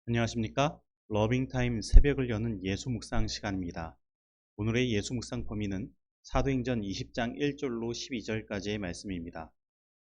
안녕하십니까? 러빙타임 새벽을 여는 예수 묵상 시간입니다. 오늘의 예수 묵상 범위는 사도행전 20장 1절로 12절까지의 말씀입니다.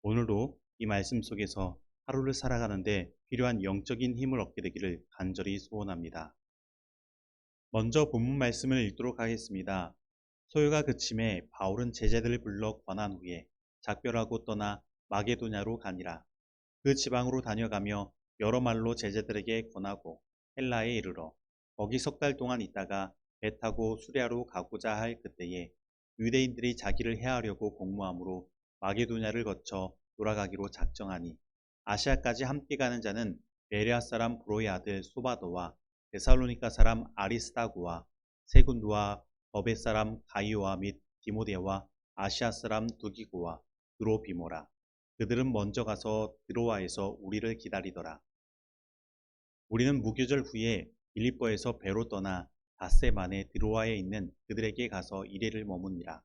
오늘도 이 말씀 속에서 하루를 살아가는데 필요한 영적인 힘을 얻게 되기를 간절히 소원합니다. 먼저 본문 말씀을 읽도록 하겠습니다. 소요가 그침에 바울은 제자들을 불러 권한 후에 작별하고 떠나 마게도냐로 가니라. 그 지방으로 다녀가며 여러 말로 제자들에게 권하고 헬라에 이르러 거기 석 달 동안 있다가 배 타고 수리아로 가고자 할 그때에 유대인들이 자기를 해하려고 공모함으로 마게도냐를 거쳐 돌아가기로 작정하니 아시아까지 함께 가는 자는 베레아 사람 브로의 아들 소바도와 데살로니가 사람 아리스다고와 세군도와 더베 사람 가이오와 및 디모데와 아시아 사람 두기고와 드로비모라. 그들은 먼저 가서 드로아에서 우리를 기다리더라. 우리는 무교절 후에 빌립보에서 배로 떠나 닷새 만에 드로아에 있는 그들에게 가서 이레를 머무니라.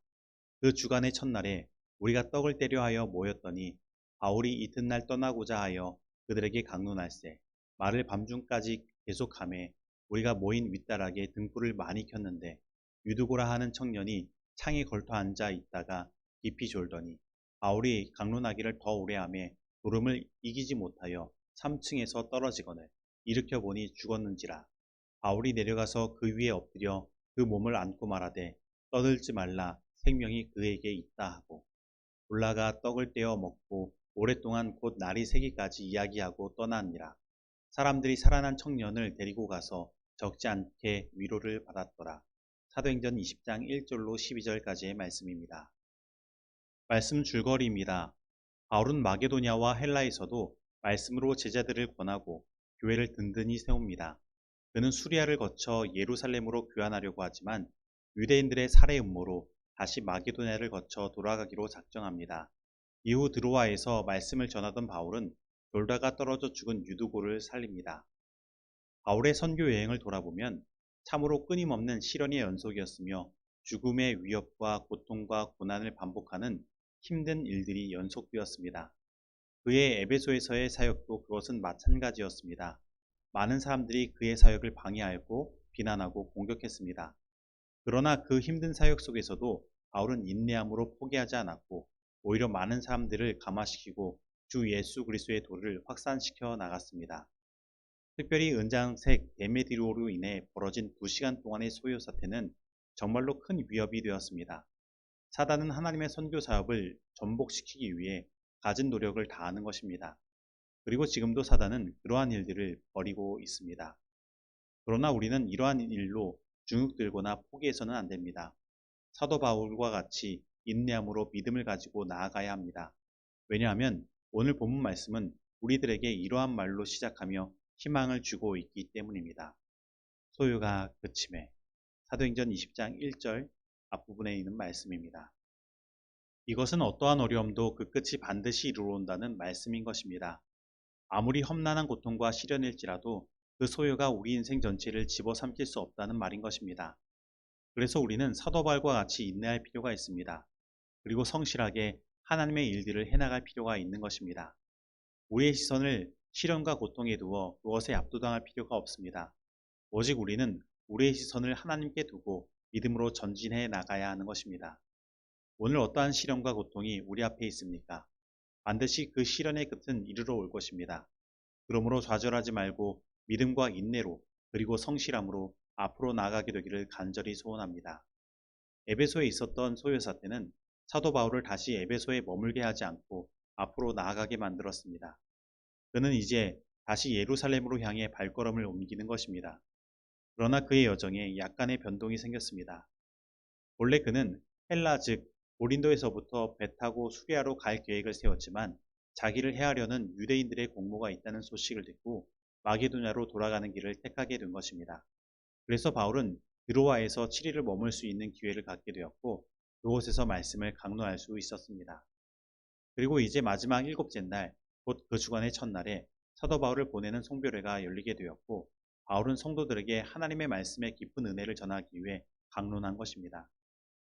그 주간의 첫날에 우리가 떡을 떼려 하여 모였더니 바울이 이튿날 떠나고자 하여 그들에게 강론할세 말을 밤중까지 계속하매 우리가 모인 윗다락에 등불을 많이 켰는데 유두고라 하는 청년이 창에 걸터 앉아 있다가 깊이 졸더니 바울이 강론하기를 더 오래 하며 졸음을 이기지 못하여 3층에서 떨어지거늘 일으켜 보니 죽었는지라. 바울이 내려가서 그 위에 엎드려 그 몸을 안고 말하되 떠들지 말라 생명이 그에게 있다 하고 올라가 떡을 떼어 먹고 오랫동안 곧 날이 새기까지 이야기하고 떠나니라. 사람들이 살아난 청년을 데리고 가서 적지 않게 위로를 받았더라. 사도행전 20장 1절로 12절까지의 말씀입니다. 말씀 줄거리입니다. 바울은 마게도냐와 헬라에서도 말씀으로 제자들을 권하고 교회를 든든히 세웁니다. 그는 수리아를 거쳐 예루살렘으로 귀환하려고 하지만 유대인들의 살해 음모로 다시 마게도냐를 거쳐 돌아가기로 작정합니다. 이후 드로아에서 말씀을 전하던 바울은 돌다가 떨어져 죽은 유두고를 살립니다. 바울의 선교 여행을 돌아보면 참으로 끊임없는 시련의 연속이었으며 죽음의 위협과 고통과 고난을 반복하는 힘든 일들이 연속되었습니다. 그의 에베소에서의 사역도 그것은 마찬가지였습니다. 많은 사람들이 그의 사역을 방해하였고 비난하고 공격했습니다. 그러나 그 힘든 사역 속에서도 바울은 인내함으로 포기하지 않았고 오히려 많은 사람들을 감화시키고 주 예수 그리스도의 도를 확산시켜 나갔습니다. 특별히 은장색 데메디로로 인해 벌어진 2시간 동안의 소요 사태는 정말로 큰 위협이 되었습니다. 사단은 하나님의 선교 사업을 전복시키기 위해 갖은 노력을 다하는 것입니다. 그리고 지금도 사단은 그러한 일들을 벌이고 있습니다. 그러나 우리는 이러한 일로 중육들거나 포기해서는 안 됩니다. 사도 바울과 같이 인내함으로 믿음을 가지고 나아가야 합니다. 왜냐하면 오늘 본문 말씀은 우리들에게 이러한 말로 시작하며 희망을 주고 있기 때문입니다. 소요가 그침에 사도행전 20장 1절 앞부분에 있는 말씀입니다. 이것은 어떠한 어려움도 그 끝이 반드시 이루어온다는 말씀인 것입니다. 아무리 험난한 고통과 시련일지라도 그 소요가 우리 인생 전체를 집어삼킬 수 없다는 말인 것입니다. 그래서 우리는 사도 바울과 같이 인내할 필요가 있습니다. 그리고 성실하게 하나님의 일들을 해나갈 필요가 있는 것입니다. 우리의 시선을 시련과 고통에 두어 그것에 압도당할 필요가 없습니다. 오직 우리는 우리의 시선을 하나님께 두고 믿음으로 전진해 나가야 하는 것입니다. 오늘 어떠한 시련과 고통이 우리 앞에 있습니까? 반드시 그 시련의 끝은 이르러 올 것입니다. 그러므로 좌절하지 말고 믿음과 인내로 그리고 성실함으로 앞으로 나아가게 되기를 간절히 소원합니다. 에베소에 있었던 소요 사태는 사도 바울을 다시 에베소에 머물게 하지 않고 앞으로 나아가게 만들었습니다. 그는 이제 다시 예루살렘으로 향해 발걸음을 옮기는 것입니다. 그러나 그의 여정에 약간의 변동이 생겼습니다. 원래 그는 헬라 즉 고린도에서부터 배 타고 수리아로 갈 계획을 세웠지만 자기를 해하려는 유대인들의 공모가 있다는 소식을 듣고 마게도냐로 돌아가는 길을 택하게 된 것입니다. 그래서 바울은 드로아에서 7일을 머물 수 있는 기회를 갖게 되었고 그곳에서 말씀을 강론할 수 있었습니다. 그리고 이제 마지막 7째 날, 곧 그 주간의 첫날에 사도 바울을 보내는 송별회가 열리게 되었고 바울은 성도들에게 하나님의 말씀의 깊은 은혜를 전하기 위해 강론한 것입니다.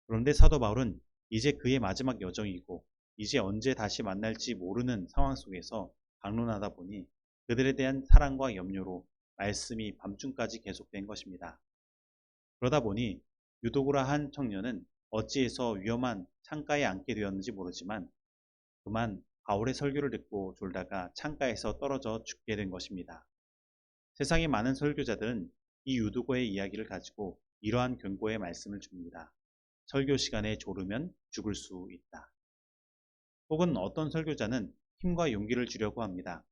그런데 사도 바울은 이제 그의 마지막 여정이고 이제 언제 다시 만날지 모르는 상황 속에서 강론하다 보니 그들에 대한 사랑과 염려로 말씀이 밤중까지 계속된 것입니다. 그러다 보니 유도고라 한 청년은 어찌해서 위험한 창가에 앉게 되었는지 모르지만 그만 바울의 설교를 듣고 졸다가 창가에서 떨어져 죽게 된 것입니다. 세상의 많은 설교자들은 이 유두고의 이야기를 가지고 이러한 경고의 말씀을 줍니다. 설교 시간에 졸으면 죽을 수 있다. 혹은 어떤 설교자는 힘과 용기를 주려고 합니다.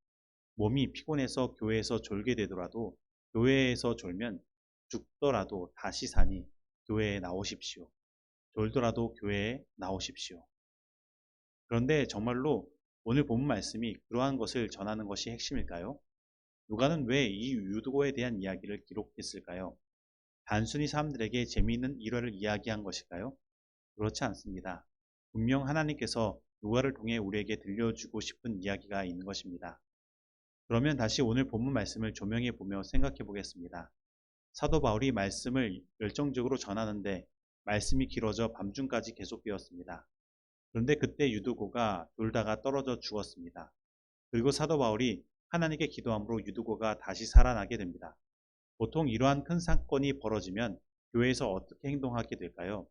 몸이 피곤해서 교회에서 졸게 되더라도 교회에서 졸면 죽더라도 다시 사니 교회에 나오십시오. 졸더라도 교회에 나오십시오. 그런데 정말로 오늘 본문 말씀이 그러한 것을 전하는 것이 핵심일까요? 누가는 왜 이 유두고에 대한 이야기를 기록했을까요? 단순히 사람들에게 재미있는 일화를 이야기한 것일까요? 그렇지 않습니다. 분명 하나님께서 누가를 통해 우리에게 들려주고 싶은 이야기가 있는 것입니다. 그러면 다시 오늘 본문 말씀을 조명해 보며 생각해 보겠습니다. 사도 바울이 말씀을 열정적으로 전하는데 말씀이 길어져 밤중까지 계속되었습니다. 그런데 그때 유두고가 돌다가 떨어져 죽었습니다. 그리고 사도 바울이 하나님께 기도함으로 유두고가 다시 살아나게 됩니다. 보통 이러한 큰 사건이 벌어지면 교회에서 어떻게 행동하게 될까요?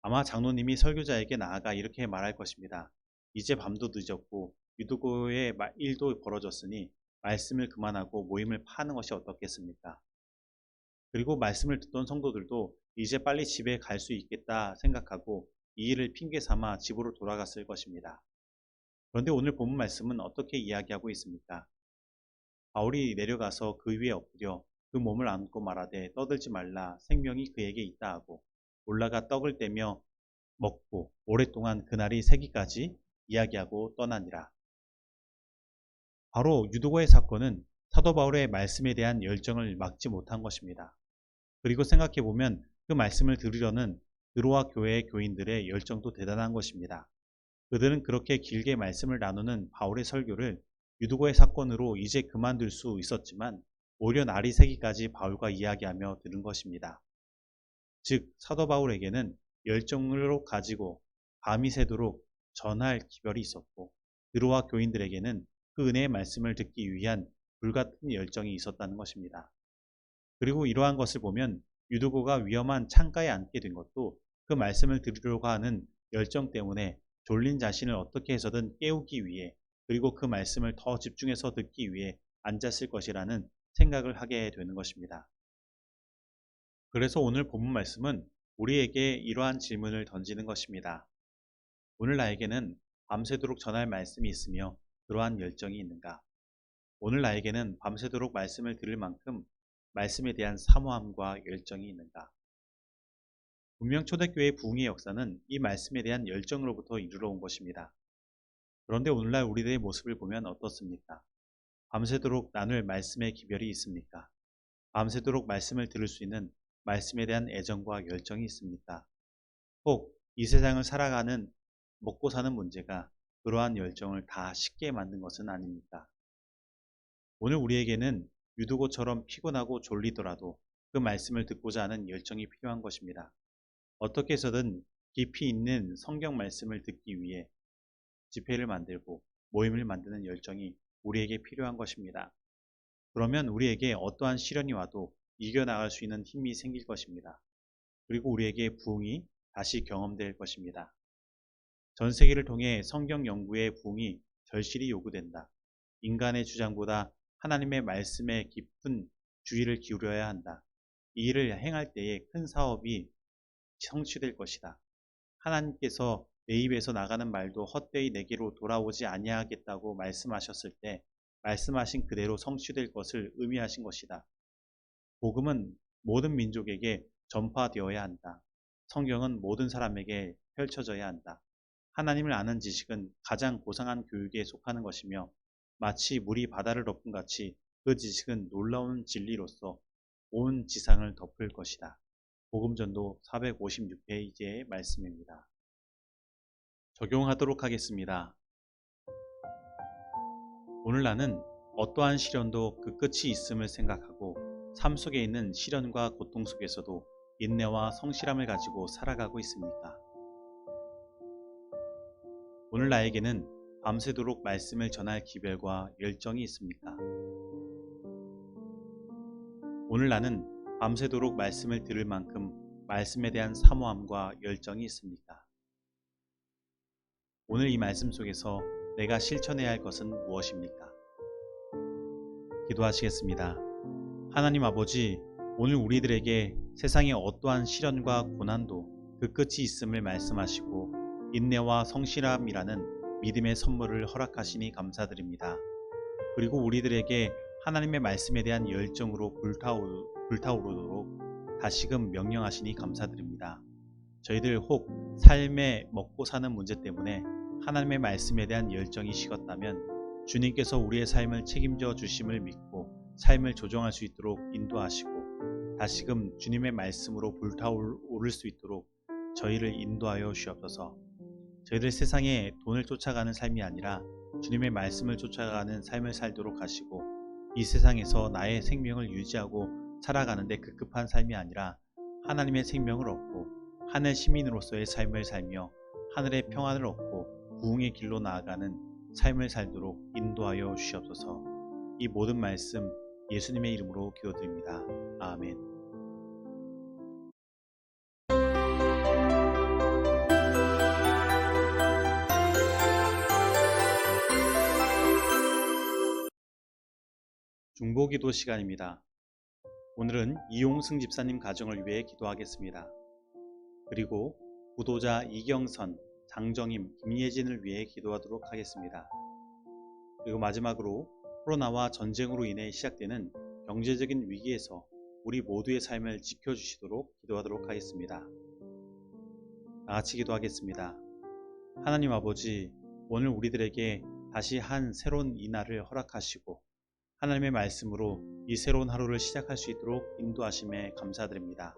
아마 장로님이 설교자에게 나아가 이렇게 말할 것입니다. 이제 밤도 늦었고 유두고의 일도 벌어졌으니 말씀을 그만하고 모임을 파는 것이 어떻겠습니까? 그리고 말씀을 듣던 성도들도 이제 빨리 집에 갈 수 있겠다 생각하고 이 일을 핑계 삼아 집으로 돌아갔을 것입니다. 그런데 오늘 본문 말씀은 어떻게 이야기하고 있습니까? 바울이 내려가서 그 위에 엎드려 그 몸을 안고 말하되 떠들지 말라 생명이 그에게 있다 하고 올라가 떡을 떼며 먹고 오랫동안 그날이 새기까지 이야기하고 떠나니라. 바로 유두고의 사건은 사도 바울의 말씀에 대한 열정을 막지 못한 것입니다. 그리고 생각해보면 그 말씀을 들으려는 드로아 교회의 교인들의 열정도 대단한 것입니다. 그들은 그렇게 길게 말씀을 나누는 바울의 설교를 유두고의 사건으로 이제 그만둘 수 있었지만 오히려 날이 새기까지 바울과 이야기하며 들은 것입니다. 즉 사도 바울에게는 열정으로 가지고 밤이 새도록 전할 기별이 있었고 드로아 교인들에게는 그 은혜의 말씀을 듣기 위한 불같은 열정이 있었다는 것입니다. 그리고 이러한 것을 보면 유두고가 위험한 창가에 앉게 된 것도 그 말씀을 들으려고 하는 열정 때문에 졸린 자신을 어떻게 해서든 깨우기 위해 그리고 그 말씀을 더 집중해서 듣기 위해 앉았을 것이라는 생각을 하게 되는 것입니다. 그래서 오늘 본문 말씀은 우리에게 이러한 질문을 던지는 것입니다. 오늘 나에게는 밤새도록 전할 말씀이 있으며 그러한 열정이 있는가? 오늘 나에게는 밤새도록 말씀을 들을 만큼 말씀에 대한 사모함과 열정이 있는가? 분명 초대교회의 부흥의 역사는 이 말씀에 대한 열정으로부터 이르러 온 것입니다. 그런데 오늘날 우리들의 모습을 보면 어떻습니까? 밤새도록 나눌 말씀의 기별이 있습니까? 밤새도록 말씀을 들을 수 있는 말씀에 대한 애정과 열정이 있습니까? 혹 이 세상을 살아가는 먹고 사는 문제가 그러한 열정을 다 식게 만든 것은 아닙니까? 오늘 우리에게는 유두고처럼 피곤하고 졸리더라도 그 말씀을 듣고자 하는 열정이 필요한 것입니다. 어떻게 해서든 깊이 있는 성경 말씀을 듣기 위해 집회를 만들고 모임을 만드는 열정이 우리에게 필요한 것입니다. 그러면 우리에게 어떠한 시련이 와도 이겨나갈 수 있는 힘이 생길 것입니다. 그리고 우리에게 부흥이 다시 경험될 것입니다. 전 세계를 통해 성경 연구의 부흥이 절실히 요구된다. 인간의 주장보다 하나님의 말씀에 깊은 주의를 기울여야 한다. 이 일을 행할 때에 큰 사업이 성취될 것이다. 하나님께서 내 입에서 나가는 말도 헛되이 내게로 돌아오지 아니하겠다고 말씀하셨을 때 말씀하신 그대로 성취될 것을 의미하신 것이다. 복음은 모든 민족에게 전파되어야 한다. 성경은 모든 사람에게 펼쳐져야 한다. 하나님을 아는 지식은 가장 고상한 교육에 속하는 것이며 마치 물이 바다를 덮은 같이 그 지식은 놀라운 진리로서 온 지상을 덮을 것이다. 복음전도 456페이지의 말씀입니다. 적용하도록 하겠습니다. 오늘 나는 어떠한 시련도 그 끝이 있음을 생각하고 삶 속에 있는 시련과 고통 속에서도 인내와 성실함을 가지고 살아가고 있습니까? 오늘 나에게는 밤새도록 말씀을 전할 기별과 열정이 있습니까? 오늘 나는 밤새도록 말씀을 들을 만큼 말씀에 대한 사모함과 열정이 있습니까? 오늘 이 말씀 속에서 내가 실천해야 할 것은 무엇입니까? 기도하시겠습니다. 하나님 아버지, 오늘 우리들에게 세상의 어떠한 시련과 고난도 그 끝이 있음을 말씀하시고 인내와 성실함이라는 믿음의 선물을 허락하시니 감사드립니다. 그리고 우리들에게 하나님의 말씀에 대한 열정으로 불타오르도록 다시금 명령하시니 감사드립니다. 저희들 혹 삶의 먹고 사는 문제 때문에 하나님의 말씀에 대한 열정이 식었다면 주님께서 우리의 삶을 책임져 주심을 믿고 삶을 조정할 수 있도록 인도하시고 다시금 주님의 말씀으로 불타오를 수 있도록 저희를 인도하여 주옵소서. 저희들 세상에 돈을 쫓아가는 삶이 아니라 주님의 말씀을 쫓아가는 삶을 살도록 하시고 이 세상에서 나의 생명을 유지하고 살아가는데 급급한 삶이 아니라 하나님의 생명을 얻고 하늘 시민으로서의 삶을 살며 하늘의 평안을 얻고 부흥의 길로 나아가는 삶을 살도록 인도하여 주시옵소서. 이 모든 말씀 예수님의 이름으로 기도드립니다. 아멘. 중보기도 시간입니다. 오늘은 이용승 집사님 가정을 위해 기도하겠습니다. 그리고 구도자 이경선, 장정임, 김예진을 위해 기도하도록 하겠습니다. 그리고 마지막으로 코로나와 전쟁으로 인해 시작되는 경제적인 위기에서 우리 모두의 삶을 지켜주시도록 기도하도록 하겠습니다. 다같이 기도하겠습니다. 하나님 아버지, 오늘 우리들에게 다시 한 새로운 이날을 허락하시고 하나님의 말씀으로 이 새로운 하루를 시작할 수 있도록 인도하심에 감사드립니다.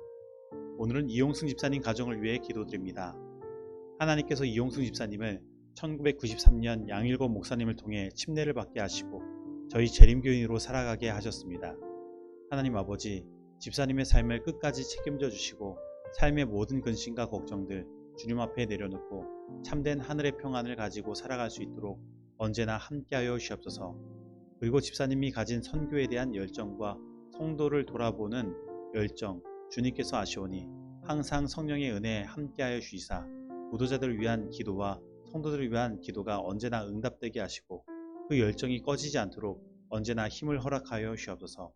오늘은 이용승 집사님 가정을 위해 기도드립니다. 하나님께서 이용승 집사님을 1993년 양일권 목사님을 통해 침례를 받게 하시고 저희 재림교인으로 살아가게 하셨습니다. 하나님 아버지, 집사님의 삶을 끝까지 책임져 주시고 삶의 모든 근심과 걱정들 주님 앞에 내려놓고 참된 하늘의 평안을 가지고 살아갈 수 있도록 언제나 함께하여 주시옵소서. 그리고 집사님이 가진 선교에 대한 열정과 성도를 돌아보는 열정 주님께서 아시오니 항상 성령의 은혜에 함께하여 주시사 구도자들을 위한 기도와 성도들을 위한 기도가 언제나 응답되게 하시고 그 열정이 꺼지지 않도록 언제나 힘을 허락하여 주시옵소서.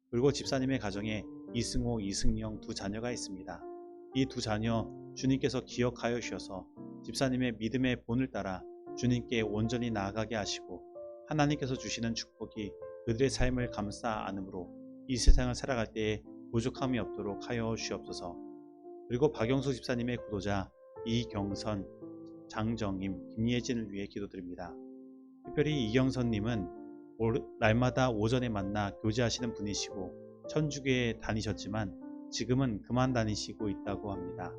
그리고 집사님의 가정에 이승호, 이승영 두 자녀가 있습니다. 이 두 자녀 주님께서 기억하여 주셔서 집사님의 믿음의 본을 따라 주님께 온전히 나아가게 하시고 하나님께서 주시는 축복이 그들의 삶을 감싸 안으므로 이 세상을 살아갈 때에 부족함이 없도록 하여 주시옵소서. 그리고 박영수 집사님의 구도자 이경선, 장정임, 김예진을 위해 기도드립니다. 특별히 이경선님은 날마다 오전에 만나 교제하시는 분이시고 천주교에 다니셨지만 지금은 그만 다니시고 있다고 합니다.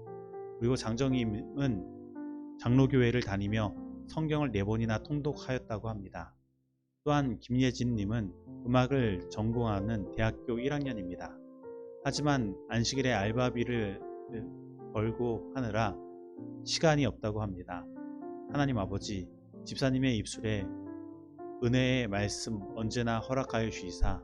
그리고 장정임은 장로교회를 다니며 성경을 4번이나 통독하였다고 합니다. 또한 김예진님은 음악을 전공하는 대학교 1학년입니다. 하지만 안식일에 알바비를 벌고 하느라 시간이 없다고 합니다. 하나님 아버지, 집사님의 입술에 은혜의 말씀 언제나 허락하여 주시사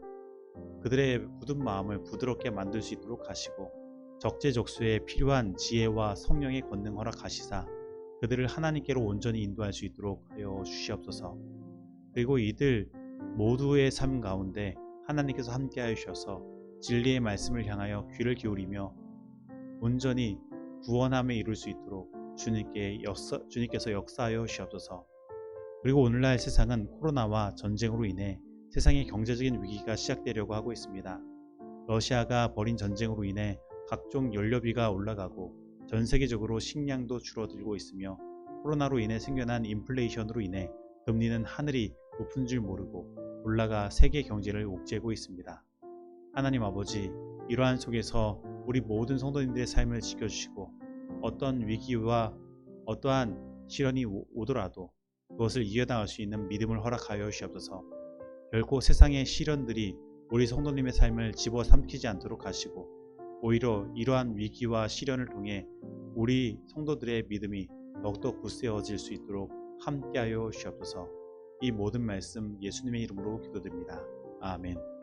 그들의 굳은 마음을 부드럽게 만들 수 있도록 하시고 적재적소에 필요한 지혜와 성령의 권능 허락하시사 그들을 하나님께로 온전히 인도할 수 있도록 하여 주시옵소서. 그리고 이들 모두의 삶 가운데 하나님께서 함께하여 주셔서 진리의 말씀을 향하여 귀를 기울이며 온전히 구원함에 이룰 수 있도록 주님께서 역사하여 주시옵소서. 그리고 오늘날 세상은 코로나와 전쟁으로 인해 세상의 경제적인 위기가 시작되려고 하고 있습니다. 러시아가 벌인 전쟁으로 인해 각종 연료비가 올라가고 전 세계적으로 식량도 줄어들고 있으며 코로나로 인해 생겨난 인플레이션으로 인해 금리는 하늘이 높은 줄 모르고 올라가 세계 경제를 옥죄고 있습니다. 하나님 아버지, 이러한 속에서 우리 모든 성도님들의 삶을 지켜주시고 어떤 위기와 어떠한 시련이 오더라도 그것을 이겨나갈 수 있는 믿음을 허락하여 주시옵소서. 결코 세상의 시련들이 우리 성도님의 삶을 집어삼키지 않도록 하시고 오히려 이러한 위기와 시련을 통해 우리 성도들의 믿음이 더욱더 굳세어질 수 있도록 함께하여 주시옵소서. 이 모든 말씀 예수님의 이름으로 기도드립니다. 아멘.